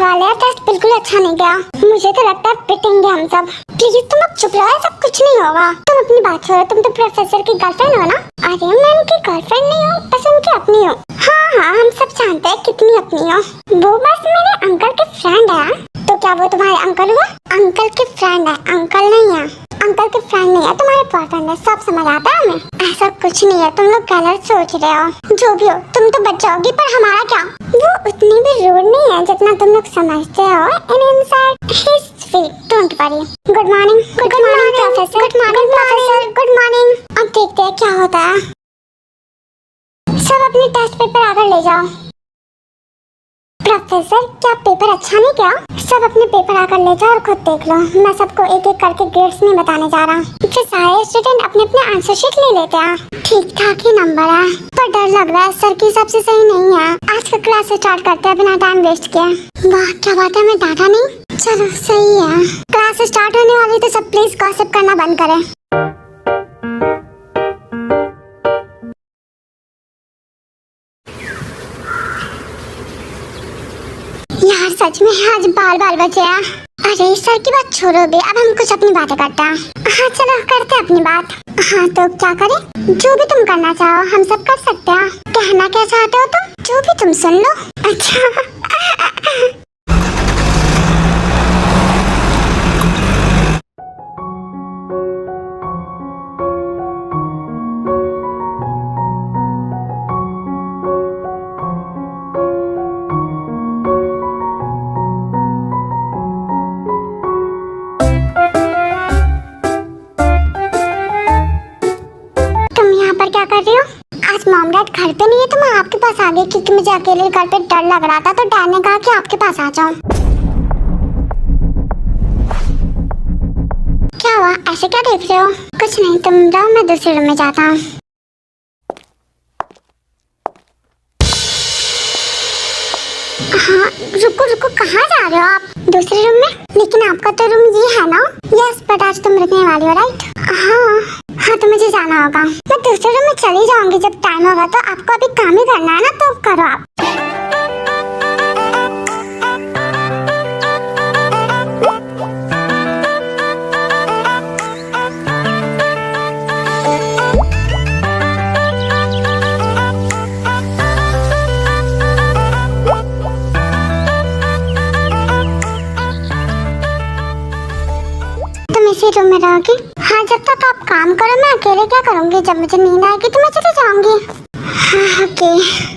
सवाल है, टेस्ट बिल्कुल अच्छा नहीं गया। मुझे तो लगता है पिटेंगे हम सब। प्लीज तुम अब चुप रहो, सब कुछ नहीं होगा। तुम अपनी बात छोड़ो, तुम तो प्रोफेसर की गर्लफ्रेंड हो ना? अरे मैं उनकी गर्लफ्रेंड नहीं हूँ, बस उनकी अपनी हूँ। हाँ हम सब जानते हैं कितनी अपनी हो। वो बस मेरे अंकल के फ्रेंड है। तो क्या वो तुम्हारे अंकल हुआ? अंकल के फ्रेंड है, अंकल नहीं है। अंकल के फ्रेंड नहीं है, तुम्हारे बॉयफ्रेंड है। सब समझ आता है हमें। ऐसा कुछ नहीं है, तुम लोग गलत सोच रहे हो। जो भी हो, तुम तो बच जाओगी, पर हमारा क्या? वो उतनी भी रूड नहीं है जितना तुम लोग समझते हो। In inside he is sweet, don't worry. Good morning, good morning professor, good morning professor, good morning. अब देखते हैं क्या होता है। सब अपने टेस्ट पेपर आकर ले जाओ। प्रोफेसर क्या पेपर अच्छा नहीं क्या? सब अपने पेपर आकर ले जाओ और खुद देख लो। मैं सबको एक एक करके ग्रेड्स नहीं बताने जा रहा। फिर सारे स्टूडेंट अपने अपने आंसर शीट ले लेते हैं। ठीक ठाक ही नंबर है, पर डर लग रहा है सर की हिसाब से सही नहीं है। आज का क्लास स्टार्ट करते हैं बिना टाइम वेस्ट किए। वाह क्या बात है, मैं डांटा नहीं। चलो सही है, क्लास स्टार्ट होने वाली, तो सब प्लीज गॉसिप करना बंद करें। यार सच में आज बाल बाल बचे हैं। अरे सर की बात छोड़ो बे, अब हम कुछ अपनी बातें करते हैं। हाँ चलो करते हैं अपनी बात। हाँ तो क्या करें? जो भी तुम करना चाहो हम सब कर सकते हैं। कहना क्या चाहते हो तुम? जो भी तुम सुन लो। अच्छा क्या कर रही हो? आज मॉम डैड घर पे नहीं है तो मैं आपके पास आ गई, क्योंकि मुझे अकेले घर पे डर लग रहा था। तो डैड ने कहा कि आपके पास आ जाऊं। क्या हुआ, ऐसे क्या देख रहे हो? कुछ नहीं, तुम जाओ, मैं दूसरे रूम में जाता हूँ। हाँ रुको रुको, कहाँ जा रहे हो आप? दूसरे रूम में? लेकिन आपका तो रूम ये है ना? यस बट आज तुम रुकने वाली हो राइट? हाँ तो मुझे जाना होगा। मैं दूसरे रूम में चली जाऊंगी जब टाइम होगा। तो आपको अभी काम ही करना है ना, तो करो आप। इसी रूम में रहोगी? हाँ जब तक आप काम करो, मैं अकेले क्या करूँगी? जब मुझे नींद आएगी तो मैं चली जाऊंगी। हाँ ओके।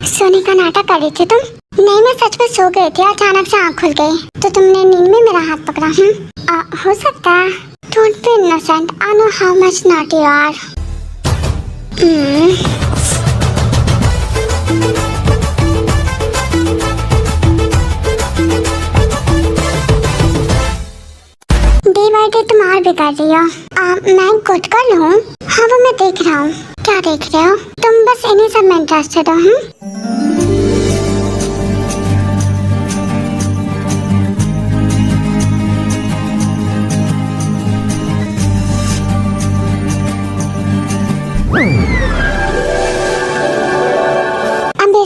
सोने का नाटक कर रही थी तुम? नहीं, मैं सच में सो गई थी, अचानक से आँख खुल गई तो तुमने नींद में मेरा हाथ पकड़ा। हो सकता है। Don't be innocent, I know how much naughty you are. Day by day तुम और बिगड़ रही हो। मैं गुड गर्ल हूँ। हाँ, वो मैं देख रहा हूँ। क्या देख रहे हो? तुम बस इन्हीं सब में इंटरेस्टेड हो।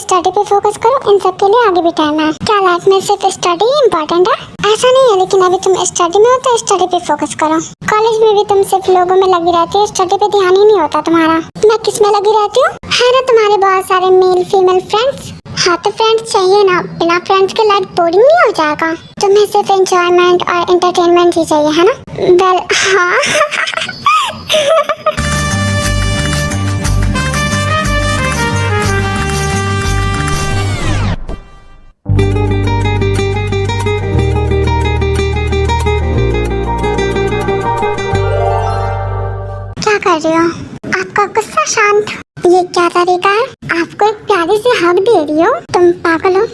स्टडी पे फोकस करो, इन सब के लिए आगे भी टाइम है। क्या लाइफ में सिर्फ स्टडी ही इम्पोर्टेंट है? ऐसा नहीं है, लेकिन अभी तुम स्टडी में हो तो स्टडी पे फोकस करो। कॉलेज में भी तुम सिर्फ लोगों में लगी रहती हो, स्टडी पे ध्यान ही नहीं होता तुम्हारा। मैं किस में लगी रहती हूँ? है ना तुम्हारे बहुत सारे मेल फीमेल फ्रेंड्स। हाँ, तो फ्रेंड्स चाहिए ना, बिना फ्रेंड्स के लाइफ बोरिंग नहीं हो जाएगा। तुम्हें सिर्फ एंजॉयमेंट और एंटरटेनमेंट ही चाहिए, है ना? वेल, हाँ। कर रही हो? आपका गुस्सा शांत। ये क्या तरीका है? आपको एक प्यारी सी हग दे रही हो। तुम पागल हो।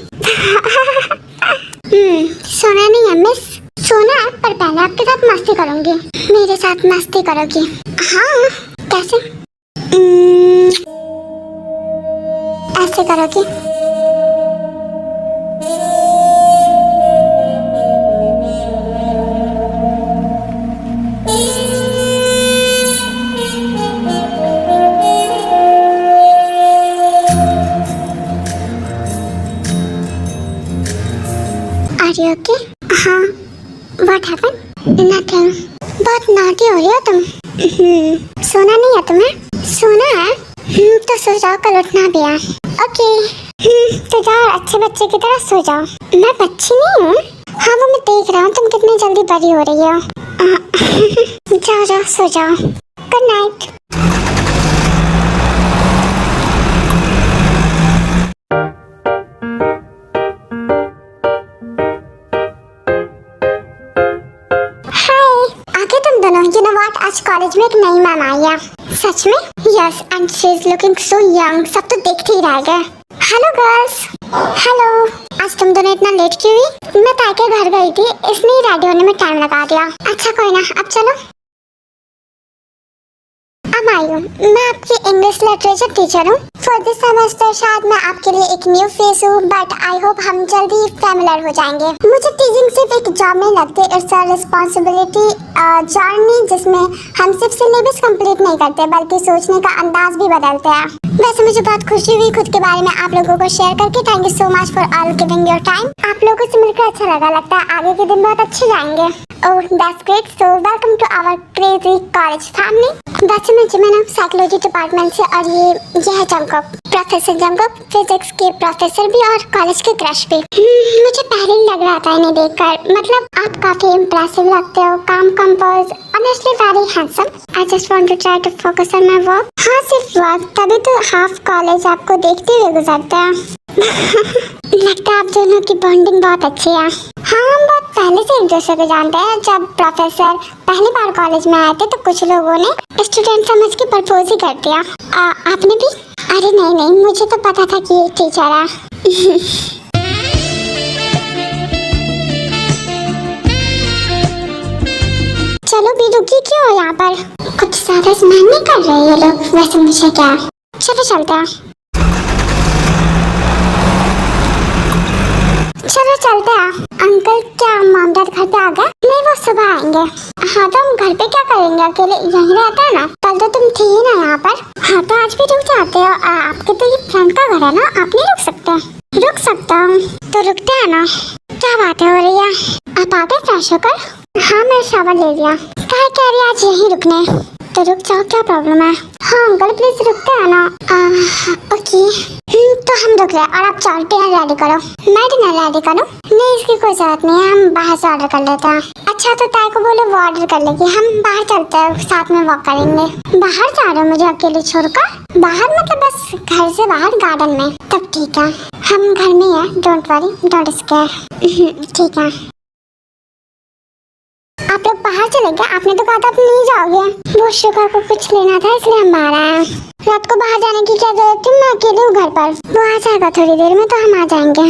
सोना नहीं है मिस। सोना है, पर पहले आपके साथ मस्ती करूंगी। मेरे साथ मस्ती करोगी? हाँ। कैसे? ऐसे करोगी? Are you okay? हाँ। What happened? Nothing. बहुत naughty हो रही हो तुम। सोना नहीं है तुम्हें? सोना है? तो सो जाओ, कल उठना भी है। ओके। तो जाओ, अच्छे बच्चे की तरह सो जाओ। मैं बच्ची नहीं हूँ। हाँ, वो मैं देख रहा हूँ तुम कितनी जल्दी बड़ी हो रही हो। जाओ जाओ, सो जाओ। Good night. आज कॉलेज में एक नई मैम आई है। सच में? Yes, and she is looking so young. सब तो देखते ही रह गए। Hello girls. हेलो। आज तुम दोनों इतना लेट क्यों हुई? मैं ताई के घर गई थी, इसलिए रेडी होने में टाइम लगा दिया। अच्छा कोई ना, अब चलो। अब आई हूँ। मैं आपकी इंग्लिश लिटरेचर टीचर हूँ। फॉर दिस सेमेस्टर शायद मैं आपके लिए एक न्यू फेस हूँ, बट आई होप हम जल्दी फैमिलियर हो जाएंगे। मुझे टीचिंग सिर्फ एक जॉब नहीं लगती, इट्स अ रिस्पॉन्सिबिलिटी जर्नी, जिसमें हम सिर्फ सिलेबस कंप्लीट नहीं करते बल्कि सोचने का अंदाज भी बदलते हैं। वैसे मुझे बहुत खुशी हुई खुद के बारे में आप लोगों को शेयर करके। Thank you so much for all giving your time. आप लोगों से मिलकर अच्छा लगा। लगता है आगे के दिन बहुत अच्छे जाएंगे। Oh that's great. So welcome to our crazy college family. वैसे मैं जिमिन साइकोलॉजी डिपार्टमेंट से, और ये है जंगकुक, प्रोफेसर जंगकुक, फिजिक्स के प्रोफेसर भी और कॉलेज के क्रश भी। मुझे पहले ही लग रहा था इन्हें देखकर। मतलब आप काफी इम्प्रेसिव लगते हो, calm compose, honestly very handsome. I just want to try to focus on my work. हाँ, सिर्फ वर्क, तभी तो हाफ कॉलेज आपको देखते हुए गुजरते हैं। लगता है आप दोनों की बॉन्डिंग बहुत अच्छी है। हाँ, हम बहुत पहले से एक दूसरे को जानते हैं। जब प्रोफेसर पहली बार कॉलेज में आए थे तो कुछ लोगों ने स्टूडेंट समझ के प्रपोज ही कर दिया। आपने भी? अरे नहीं, मुझे तो पता था कि ये टीचर है। चलो भी रुकी क्यों हो यहाँ पर? कुछ ज्यादा स्नान नहीं कर रहे ये लोग? वैसे मुझे क्या, चलो चलते हैं। चलो चलते हैं। अंकल क्या मामदाद घर पे आ गए? नहीं, वो सुबह आएंगे। हाँ, तो हम घर पे क्या करेंगे, अकेले यहीं रहते हैं ना। कल तो तुम थे ही ना यहाँ पर। हाँ, तो आज भी रुक जाते हो। आपके तो ये फ्रेंड का घर है ना, आप नहीं रुक सकते? रुक सकता हूँ तो रुकते हैं ना। क्या बातें हो रही है? आप आ गए फ्रेश होकर? हाँ, मैं शावर ले लिया। क्या कह रही है आज यहीं रुकने? तो रुक जाओ, क्या प्रॉब्लम है? हाँ अंकल प्लीज रुकते हैं ना। ओके। तो हम रुक रहे और आप चार डिनर रेडी करो। मैं डिनर रेडी करूँ? नहीं, इसकी कोई जरूरत नहीं है, हम बाहर से ऑर्डर कर लेते हैं। अच्छा, तो ताई को बोलो वो ऑर्डर कर लेगी, हम बाहर चलते हैं, साथ में वॉक करेंगे। बाहर जा रहे हो मुझे अकेले छोड़कर? बाहर मतलब बस घर से बाहर गार्डन में? तब ठीक है। हम घर में हैं, डोंट वरी, डोंट स्केयर। ठीक है, आप लोग बाहर चले गए, आपने तो कहा था आप नहीं जाओगे। वो शुगा को कुछ लेना था इसलिए हम बाहर आए। रात को बाहर जाने की क्या जरूरत थी, मैं अकेली हूँ घर पर। वो आ जाएगा थोड़ी देर में, तो हम आ जाएंगे।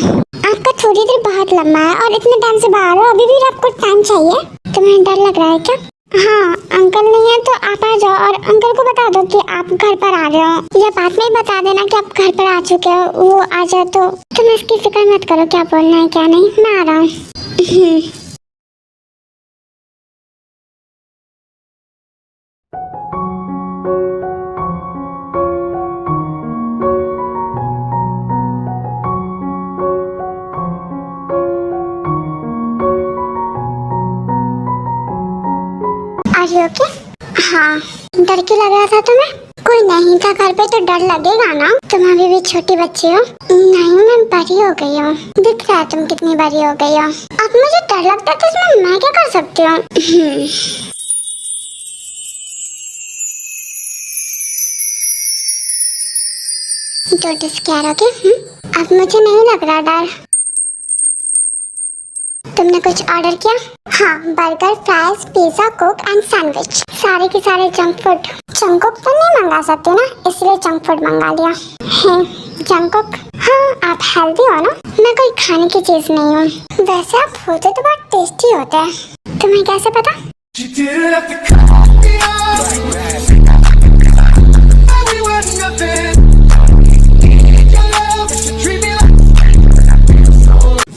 आपका थोड़ी देर बहुत लंबा है और इतने टाइम से बाहर हो, अभी भी आपको टाइम चाहिए। तुम्हें डर लग रहा है क्या? हाँ, अंकल नहीं है तो आप आ जाओ और अंकल को बता दो कि आप घर पर आ रहे हो, या बाद में बता देना कि आप घर पर आ चुके हो। वो आ जाए तो तुम इसकी फिक्र मत करो, क्या बोलना है क्या नहीं, मैं आ रहा हूँ। Are you okay? हाँ, डर क्यों लग रहा था तुम्हें? कोई नहीं था घर पे तो डर लगेगा ना, तुम अभी भी छोटी बच्ची हो। नहीं, मैं बड़ी हो गई हूँ, दिख रहा है तुम कितनी बड़ी हो गई हो। अब मुझे डर लगता है तो इसमें मैं क्या कर सकती हूँ? Don't square, okay? अब मुझे नहीं लग रहा डर। तुमने कुछ ऑर्डर किया? हाँ, burger, fries, pizza, Coke and sandwich, सारे के सारे जंक फूड। जंक फूड तो नहीं मंगा सकते ना, इसलिए जंक फूड मंगा लिया है। Junk food? हाँ, आप हेल्दी हो ना, मैं कोई खाने की चीज नहीं हूँ। वैसे आप होते तो बहुत टेस्टी होते हैं, तुम्हें कैसे पता?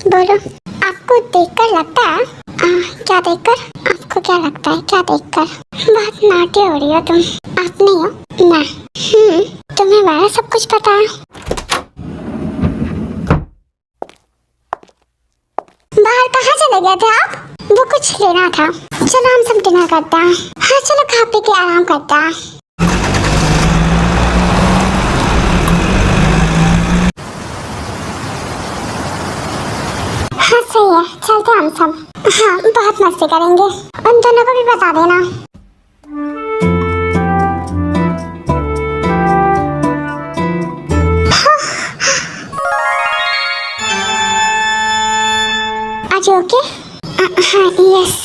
बोलो, आपको देखकर लगता है क्या देखकर? आपको क्या लगता है क्या देखकर? बहुत नाटी हो रही हो तुम। आप नहीं हो? मैं। तुम्हें बड़ा सब कुछ पता है। बाहर कहाँ चले गए थे आप? वो कुछ लेना था। चलो हम सब डिनर करते हैं। हाँ चलो, खा पी के आराम करते हैं। हाँ सही है, चलते हम सब। हाँ, बहुत मस्ती करेंगे, उन दोनों को भी बता देना। आज ओके? हाँ, यस।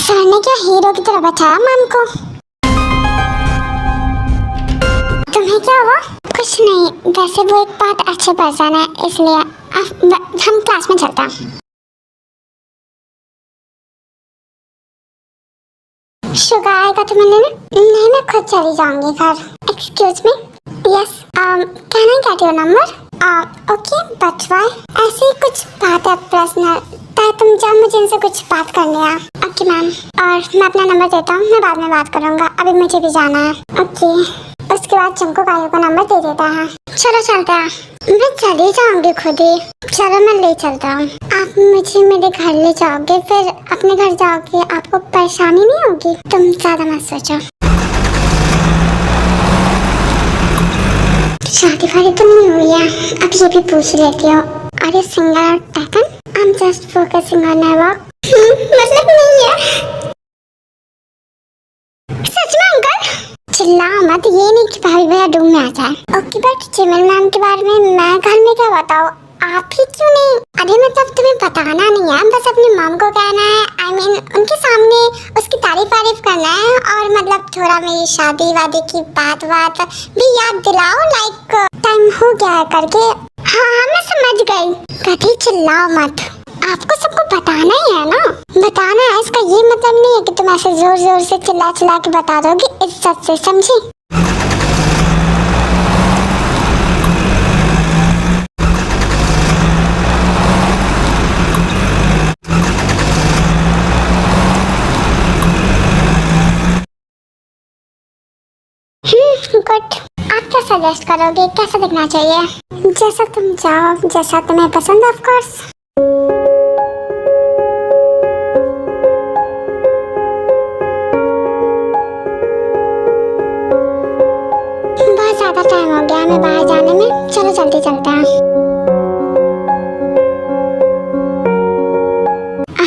सर ने क्या हीरो की तरह बचाया मैम को? तुम्हें क्या हुआ? कुछ नहीं, वैसे वो एक बहुत अच्छे पर्सन है, इसलिए हम क्लास में चलते हैं। शुगर आएगा तो मिलने में? नहीं, मैं खुद चली जाऊंगी घर। Excuse me? Yes, can I get your number? Okay, but why? ऐसी कुछ बात है पर्सनल, ताकि तुम जाओ, मुझे इनसे कुछ बात करनी है। ओके मैम, और मैं अपना नंबर देता हूँ, मैं बाद में बात करूँगा, अभी मुझे भी जाना है। ओके, उसके बाद चंको भाइयों को नंबर दे देता है। चलो चलते हैं। मैं चली जाऊंगी खुद ही। चलो मैं ले चलता हूँ। आप मुझे मेरे घर ले जाओगे, फिर अपने घर जाओगे, आपको परेशानी नहीं होगी? तुम ज्यादा मत सोचो। शादी वादी तो नहीं हुई है, अब ये भी पूछ लेती हो। Are you single or taken? I am just focusing on my work. मतलब नहीं है। सच में अंकल? चिल्लाओ मत, ये नहीं कि भाभी भैया रूम में आ जाए। ओके, बट चिमन मैम के बारे में मैं घर में क्या बताऊँ? आप ही क्यों नहीं? अरे मतलब तुम्हें बताना नहीं है, बस अपनी मॉम को कहना है, आई मीन उनके सामने उसकी तारीफ करना है, और मतलब थोड़ा मेरी शादी वादी की बात भी याद दिलाओ, लाइक टाइम हो गया है करके। हाँ, मैं समझ गई। कभी चिल्लाओ मत, आपको सबको बताना ही है ना। बताना है, इसका ये मतलब नहीं है कि तुम ऐसे जोर जोर से चिल्ला चिल्ला के बता दोगे, इज्जत से, समझी? गुड। आप क्या सजेस्ट करोगे, कैसा दिखना चाहिए? जैसा तुम चाहो, जैसा तुम्हें पसंद, ऑफ कोर्स। बहुत ज्यादा टाइम हो गया हमें बाहर जाने में, चलो जल्दी चलते हैं।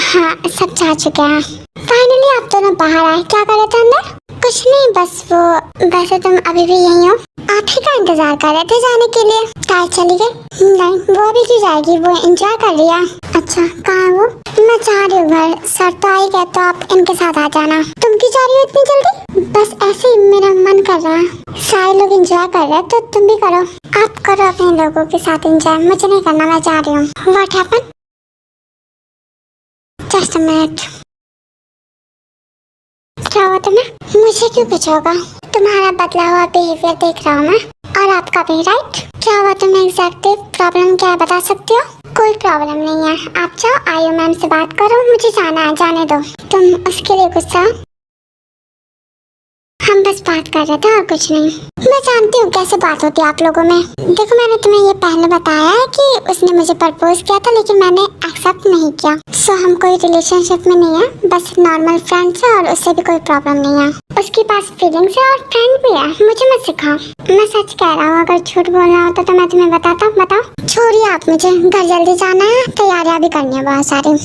हाँ, सब जा चुके हैं। फाइनली आप दोनों बाहर आए। क्या कर रहे थे अंदर? कुछ नहीं, बस वो, वैसे तुम अभी भी यहीं हो? आप ही का इंतजार कर रहे थे जाने के लिए। ताई चली गई? नहीं, वो अभी क्यों जाएगी, वो एंजॉय कर रही है। अच्छा, कहाँ है वो? मैं जा रही हूँ घर। सर तो आई गए तो आप इनके साथ आ जाना। तुम क्यों जा रही हो इतनी जल्दी? बस ऐसे ही मेरा मन कर रहा है। सारे लोग एंजॉय कर रहे हैं तो तुम भी करो। आप करो अपने लोगों के साथ एंजॉय, मुझे नहीं करना, मैं जा रही हूँ। What happen? Just a minute. क्या हुआ तुम्हें? मुझे क्यों कुछ होगा? तुम्हारा बदला हुआ बिहेवियर देख रहा हूँ मैं, और आपका भी, राइट? क्या हुआ तुम्हें एग्जैक्टली? प्रॉब्लम क्या है, बता सकती हो? कोई प्रॉब्लम नहीं है, आप जाओ आयु मैम से बात करो, मुझे जाना है, जाने दो। तुम उसके लिए गुस्सा? हम बस बात कर रहे थे और कुछ नहीं। मैं जानती हूँ कैसे बात होती है आप लोगों में। देखो, मैंने तुम्हें ये पहले बताया है कि उसने मुझे प्रपोज किया था, लेकिन मैंने एक्सेप्ट नहीं किया। सो हम कोई रिलेशनशिप में नहीं है, बस नॉर्मल फ्रेंड्स है, और उससे भी कोई प्रॉब्लम नहीं है। उसके पास फीलिंग्स है और फ्रेंड भी है। मुझे मत सिखाओ, मैं सच कह रहा हूँ। अगर झूठ बोलना होता तो मैं तुम्हें बताता। बताओ। छोड़िए आप, मुझे घर जल्दी जाना है, तैयारियां भी करनी है बहुत सारी।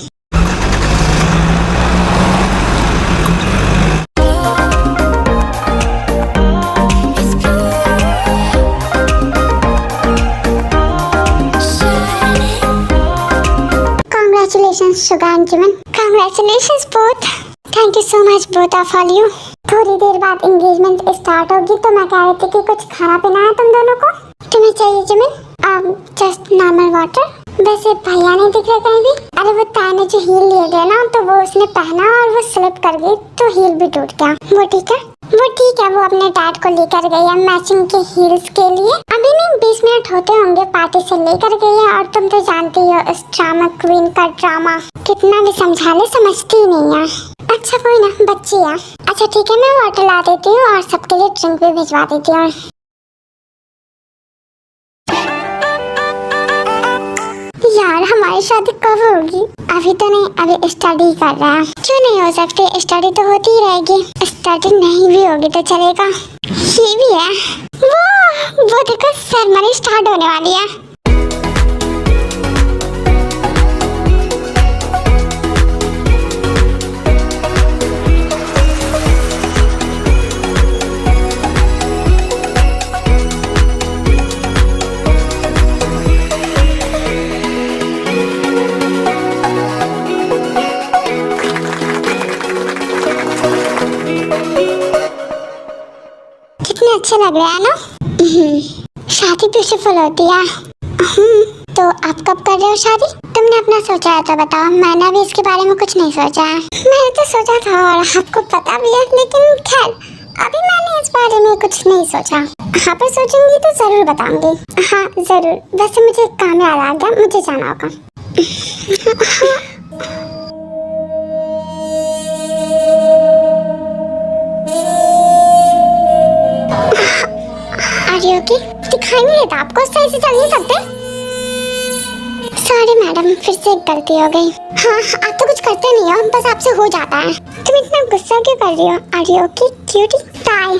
Congratulations Suga and Jimin. Congratulations both. Thank you so much both of all you. थोड़ी देर बाद एंगेजमेंट स्टार्ट होगी, तो मैं कह रही थी कि कुछ खाना पीना है तुम दोनों को। तुम्हें चाहिए जिमिन? Just normal water. वैसे भैया नहीं दिख रहे कहीं भी। अरे वो ताई ने जो हील लिए गए ना, तो वो उसने पहना और वो स्लिप कर गई, तो हील भी टूट गया। वो ठीक है? वो ठीक है, वो अपने डैड को लेकर गई है मैचिंग के हील्स के लिए। अभी नहीं, 20 मिनट होते होंगे पार्टी से लेकर गई है। और तुम तो जानती हो इस ड्रामा क्वीन का ड्रामा, कितना भी समझा ले समझती ही नहीं है। अच्छा कोई ना, बच्ची है। अच्छा ठीक है, मैं वाटर ला देती हूँ और सबके लिए ड्रिंक भी भिजवा देती हूँ। यार हमारी शादी कब होगी? अभी तो नहीं, अभी स्टडी कर रहा है। क्यों नहीं हो सकती? स्टडी तो होती ही रहेगी। स्टडी नहीं भी होगी तो चलेगा। ये भी है। वो देखो, सेरेमनी स्टार्ट होने वाली है। अच्छा लग रहा है ना? शादी ब्यूटीफुल होती है। तो आप कब कर रहे हो शादी? तुमने अपना सोचा है तो बताओ। मैंने अभी इसके बारे में कुछ नहीं सोचा है। मैंने तो सोचा था और आपको पता भी है, लेकिन खैर अभी मैंने इस बारे में कुछ नहीं सोचा। हाँ, पर सोचूंगी तो जरूर बताऊंगी। हाँ जरूर। वैसे मुझे काम याद आ गया, मुझे जाना होगा। ओके, दिखाई नहीं देता आपको? सही से चल नहीं सकते? सॉरी मैडम, फिर से एक गलती हो गई। हाँ, आप तो कुछ करते नहीं हो, बस आपसे हो जाता है। तुम इतना गुस्सा क्यों कर रही हो? Are you okay cutie? Tae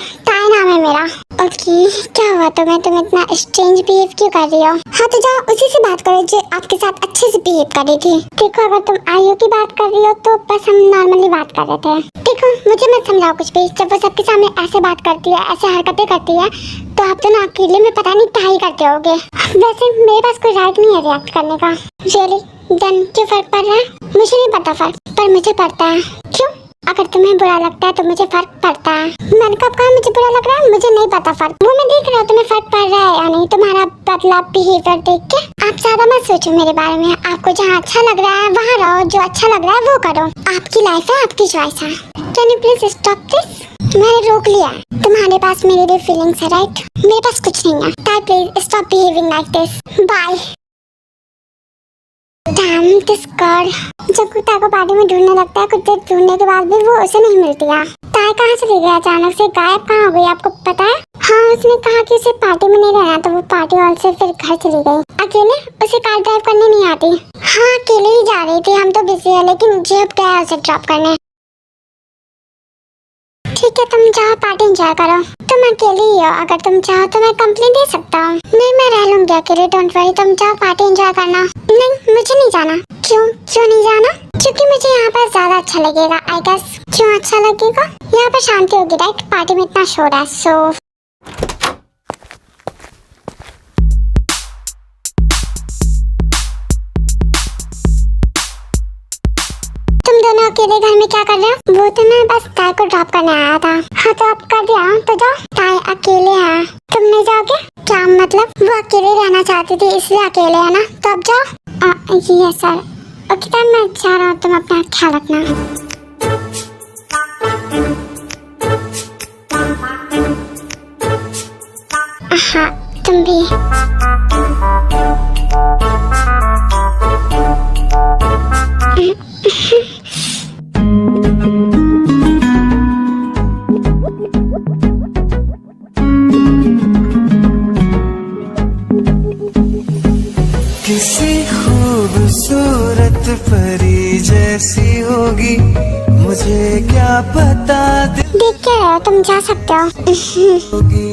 नाम है मेरा। ओके, क्या हुआ तुम्हें? तुम इतना स्ट्रेंज बिहेव क्यों कर रही हो? हाँ तो जाओ उसी से बात करो जो आपके साथ अच्छे से बिहेव कर रही थी। देखो, अगर तुम आयु की बात कर रही हो तो बस हम नॉर्मली बात कर रहे थे। देखो, मुझे मत समझाओ कुछ भी। जब वो सबके सामने ऐसे बात करती है, ऐसे हरकतें करती है, तो आप तो ना अकेले में पता नहीं क्या ही करते होगे। वैसे मेरे पास कोई राइट नहीं है रिएक्ट करने का। रियली? देन क्यों फर्क पड़ रहा है? मुझे नहीं पता फर्क, पर मुझे पड़ता है। क्यों? अगर तुम्हें बुरा लगता है तो मुझे फर्क पड़ता है। मैंने कब कहा मुझे बुरा लग रहा है? मुझे नहीं पता फर्क। वो मैं देख रहा हूँ तुम्हें फर्क पड़ रहा है या नहीं, तुम्हारा बदला बिहेवियर देख के। आप ज्यादा मत सोचो मेरे बारे में। आपको जहाँ अच्छा लग रहा है वहाँ रहो, जो अच्छा लग रहा है वो करो। आपकी लाइफ है, आपकी चॉइस है। Can you please stop this? मैंने रोक लिया। तुम्हारे पास मेरे लिए फीलिंग्स है, राइट? मेरे पास कुछ नहीं है। Tae please stop behaving like this. Bye. Damn this girl. जब कुत्ता को पार्टी में ढूंढने लगता है, कुछ देर ढूंढने के बाद भी वो उसे नहीं मिलती है। ताई कहाँ चली गई? अचानक से गायब कहाँ हो गई, आपको पता है? हाँ, उसने कहा कि उसे पार्टी में नहीं रहना, तो वो पार्टी हॉल से फिर घर चली गई। अकेले? उसे कार ड्राइव करने नहीं आती। हाँ, अकेले ही जा रही थी। हम तो बिजी है, लेकिन जेब गया उसे ड्रॉप करने। ठीक है, तुम जाओ पार्टी एंजॉय करो। तुम अकेली ही हो, अगर तुम चाहो तो मैं कंप्लेंट दे सकता हूँ। नहीं, मैं रह लूंगी अकेले, डोंट वरी। तुम जाओ पार्टी एंजॉय करना। नहीं, मुझे नहीं जाना। क्यों नहीं जाना? क्योंकि मुझे यहाँ पर ज्यादा अच्छा लगेगा आई गेस। क्यों अच्छा लगेगा? यहाँ पर शांति होगी राइट, पार्टी में इतना शोर है। सो तुम दोनों अकेले घर में क्या कर रहे हो? वो तो मैं बस ताई को ड्रॉप करने आया था। हाँ तो आप कर दिया तो जाओ। ताई अकेले है, तुम नहीं जाओगे? क्या मतलब? वो अकेले रहना चाहती थी इसलिए अकेले है ना, तो अब जाओ। ये सर ओके तब मैं जा रहा हूँ, तुम अपना ख्याल रखना। हाँ तुम भी। किसी खूबसूरत परी जैसी होगी, मुझे क्या पता दिल देख क्या रहे हो, तुम जा सकते हो। होगी।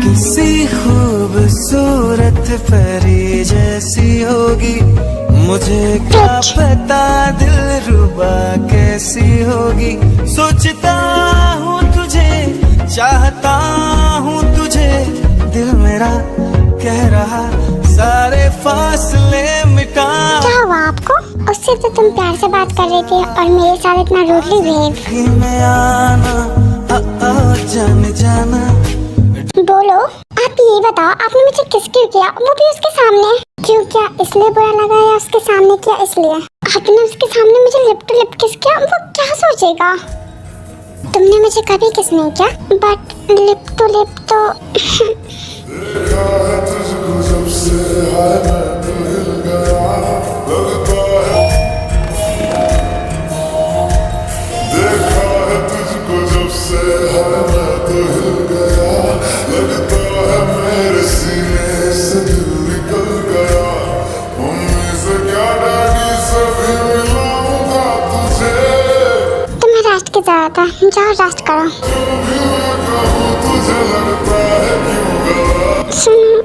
किसी खूबसूरत परी जैसी होगी, मुझे क्या पता दिल रुबा कैसी होगी। सोचता हूँ तुझे, चाहता हूँ तुझे, दिल मेरा कह रहा सारे फासले मिटा। क्या हुआ आपको? उससे तो तुम प्यार से बात कर रहे थे और मेरे साथ इतना रूडली बिहेव। में आना जाने जाना। बोलो, आप ये बताओ आपने मुझे किस क्यों किया, वो भी उसके सामने? क्यों किया? इसलिए बुरा लगा या उसके सामने किया इसलिए? आपने उसके सामने मुझे लिप टू लिप किस किया, वो क्या सोचेगा? तुमने मुझे कभी किस नहीं किया, बट लिप टू लिप तो था। जाओ रेस्ट करो। सुनो,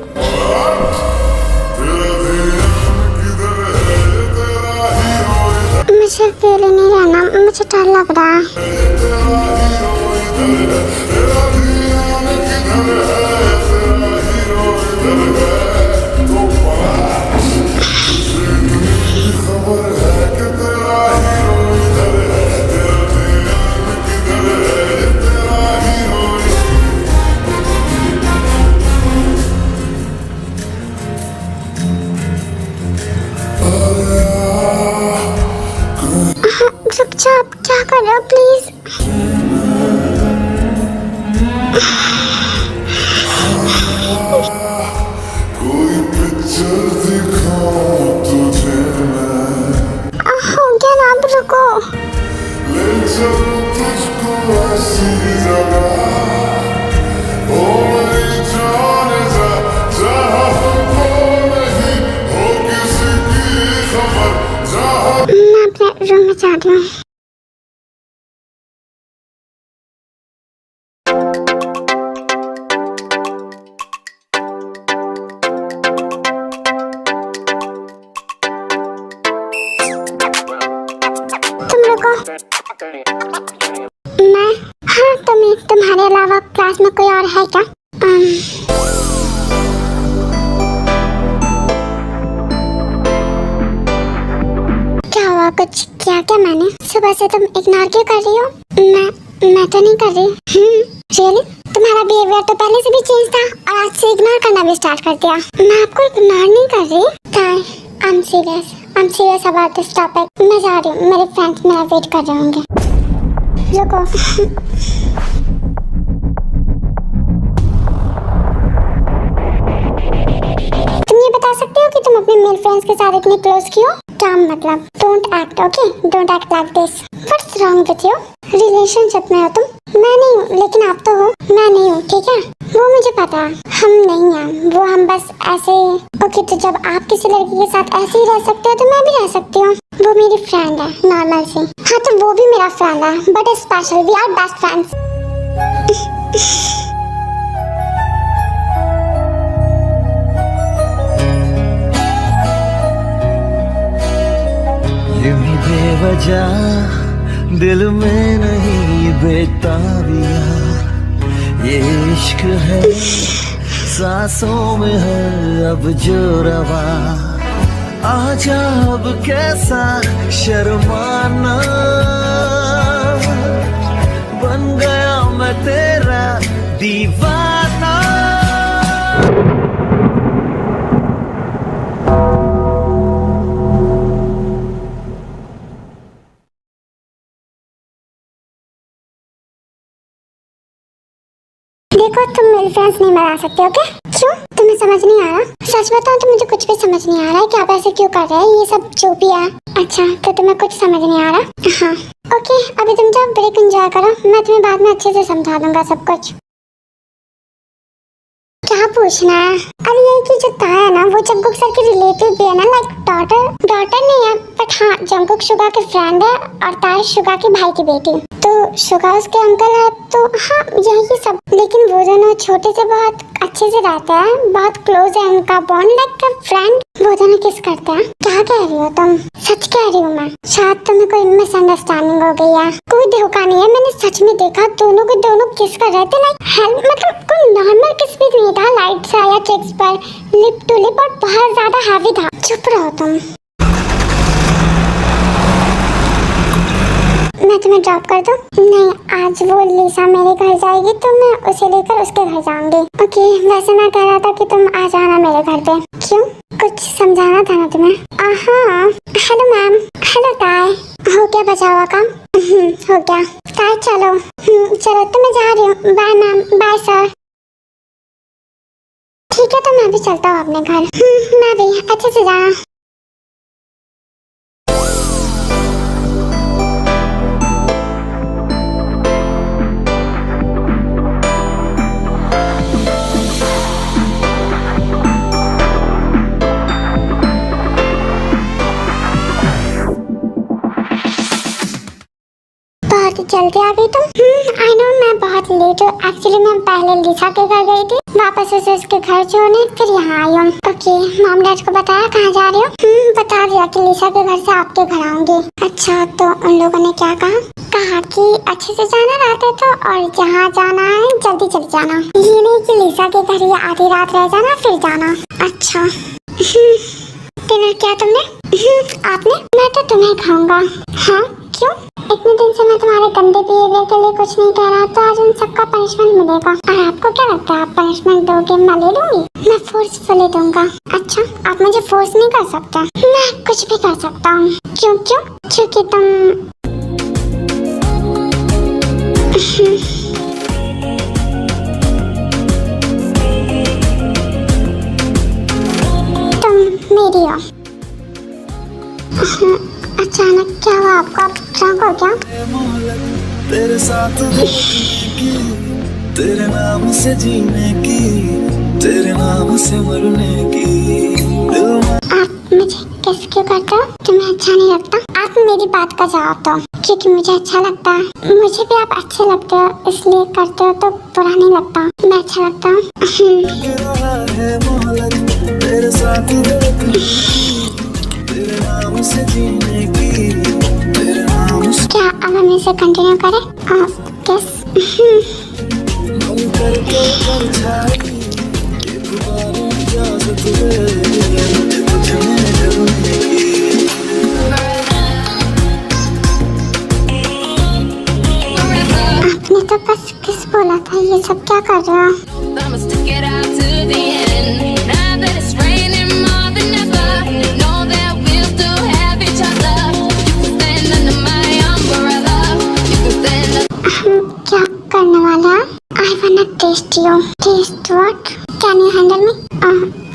मुझे अकेले नहीं रहना, मुझे डर लग रहा है। चुपचाप क्या कर रहे हो प्लीज? कोई पिक्चर दिखाऊं तुझे मैं, हो गया ना, अब रुको। ले चलूं तुझको ऐसी जगह, ओ मेरी जान जा, जहाँ हमको नहीं हो किसी की खबर, जहाँ मैं अपने रूम में जा रही हूँ। मैं, हाँ तुम्हारे अलावा क्लास में कोई और है क्या? क्या हुआ? कुछ किया क्या मैंने? सुबह से तुम इग्नोर क्यों कर रही हो? मैं तो नहीं कर रही। रियली? तुम्हारा बिहेवियर तो पहले से भी चेंज था और आज से इग्नोर करना भी स्टार्ट कर दिया। मैं आपको इग्नोर नहीं कर रही। I'm serious about this topic. मैं जा रही हूँ, मेरे फ्रेंड्स मेरा वेट कर रहे होंगे। रुको। तुम ये बता सकते हो कि तुम अपने मेल फ्रेंड्स के साथ इतने क्लोज क्यों? क्या मतलब? Don't act okay, don't act like this. What's wrong with you? Relationship में हो तुम? मैं नहीं हूँ, लेकिन आप तो हो। मैं नहीं हूँ, ठीक है? वो मुझे पता है। हम नहीं हैं, वो हम बस ऐसे। ओके तो जब आप किसी लड़की के साथ ऐसे ही रह सकते हो तो मैं भी रह सकती हूँ। वो मेरी फ्रेंड है, नॉर्मल सी। हाँ तो वो भी मेरा फ्रेंड है, but special. We are best friends. बेवजह दिल में नहीं बेताबिया, ये इश्क है सांसों में है अब जो रवा। आजा अब कैसा शर्माना, बन गया मैं तेरा दीवाना। देखो तुम मेरे फ्रेंड्स नहीं बना सकते हो क्या? क्यों? तुम्हें समझ नहीं आ रहा? सच बताओ तो मुझे कुछ भी समझ नहीं आ रहा है कि आप ऐसे क्यों कर रहे हैं, ये सब जो भी है। अच्छा तो तुम्हें कुछ समझ नहीं आ रहा? हाँ ओके, अभी तुम जाओ ब्रेक एंजॉय करो, मैं तुम्हें बाद में अच्छे से समझा दूंगा सब कुछ। क्या पूछना है? अरे ये कि जो ताया है ना वो जंगकुक सर के रिलेटिव भी है ना, लाइक डॉटर नहीं है बट हाँ जंगकुक शुगा के फ्रेंड है और ताया शुगा के भाई की बेटी। तो शुगा उसके अंकल है, तो हाँ यही सब। लेकिन वो दोनों छोटे से बहुत अच्छे से रहते हैं, बहुत क्लोज है उनका बॉन्ड, लाइक फ्रेंड। वो दोनों किस करते हैं। क्या कह रही हो तुम? सच कह रही हूँ मैं। शायद तुम्हें कोई मिसअंडरस्टैंडिंग हो गई है। कोई धोखा नहीं है, मैंने सच में देखा दोनों को दोनों किस कर रहे थे, लाइक मतलब कोई नॉर्मल किस भी नहीं था, लाइट सा या चेक्स पर लिप टू लिप और बहुत ज्यादा हैवी था। चुप रहो तुम। मैं तुम्हें ड्रॉप कर दूं? नहीं, आज वो लिसा मेरे घर जाएगी तो मैं उसे लेकर उसके घर जाऊंगी। ओके, वैसे मैं कह रहा था कि तुम आ जाना मेरे घर पे। क्यों? कुछ समझाना था ना तुम्हें? हाँ। Hello ma'am. हेलो ताई। हो गया बचा हुआ काम? हो गया। ताई चलो। चलो तो मैं जा रही हूँ। Bye ma'am. Bye sir. ठीक है तो मैं भी चलता हूँ अपने घर। मैं भी। अच्छे से जाना। बहुत जल्दी आ गई तुम। आई नो मैं बहुत लेट हूँ। एक्चुअली मैं पहले लिसा के घर गई थी, वापस उसे उसके घर छोड़ने फिर यहाँ आई हूँ। ओके, मॉम डैड को बताया कहाँ जा रही हो? बता दिया कि लिसा के घर से आपके घर आऊंगी। अच्छा तो उन लोगों ने क्या कहा? कहा कि अच्छे से जाना रहते तो, और जहाँ जाना है जल्दी चले जाना, ये नहीं कि लिसा के घर ही आधी रात रह जाना फिर जाना। अच्छा डिनर क्या तुमने? आपने? मैं तो तुम्हें खाऊंगा। हाँ क्यों? इतने दिन से मैं तुम्हारे गंदे बिहेवियर के लिए कुछ नहीं कह रहा, तो आज उन सबका पनिशमेंट मिलेगा। और आपको क्या लगता है आप पनिशमेंट दोगे मैं ले लूंगी? मैं फोर्सफुली दूंगा। अच्छा आप मुझे फोर्स नहीं कर सकते। मैं कुछ भी कर सकता हूँ। क्यों? क्योंकि तुम मेरी हो। अचानक क्या हुआ आपको? आप ड्रंक हो क्या? तेरे साथ की, तेरे नाम से जीने की, तेरे नाम से मरने की। आप मुझे किस क्यों करते हो? तुम्हें अच्छा नहीं लगता? आप मेरी बात का जवाब दो। क्योंकि मुझे अच्छा लगता है। मुझे भी आप अच्छे लगते हो, इसलिए करते हो तो बुरा नहीं लगता। मैं अच्छा लगता हूँ। तेरे साथ तेरे नाम से जीने की, तेरे नाम से। क्या अब हम इसे कंटिन्यू करें? यस। आपने तो बस किस बोला था, ये सब क्या कर रहे हो? क्या करने वाला? I wanna taste you. Taste what? Can you handle me?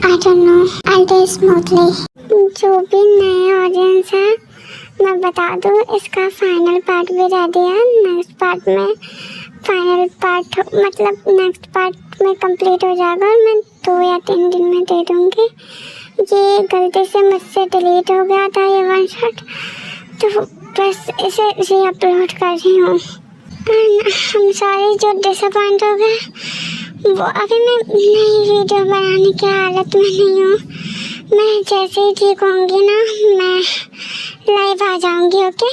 I don't know. I'll do it smoothly. जो भी नए ऑडियंस है मैं बता दूँ, इसका फाइनल पार्ट भी रेडी है। नेक्स्ट पार्ट में फाइनल पार्ट मतलब नेक्स्ट पार्ट में कंप्लीट हो जाएगा और मैं 2 या 3 दिन में दे दूँगी। ये गलती से मुझसे डिलीट हो गया था ये वन शॉट, तो बस इसे री अपलोड कर रही हूँ। हम सारे जो डिसअपॉइंट हो गए, वो अभी मैं नई वीडियो बनाने की हालत में नहीं हूँ। मैं जैसे ही ठीक होंगी ना मैं लाइव आ जाऊंगी। ओके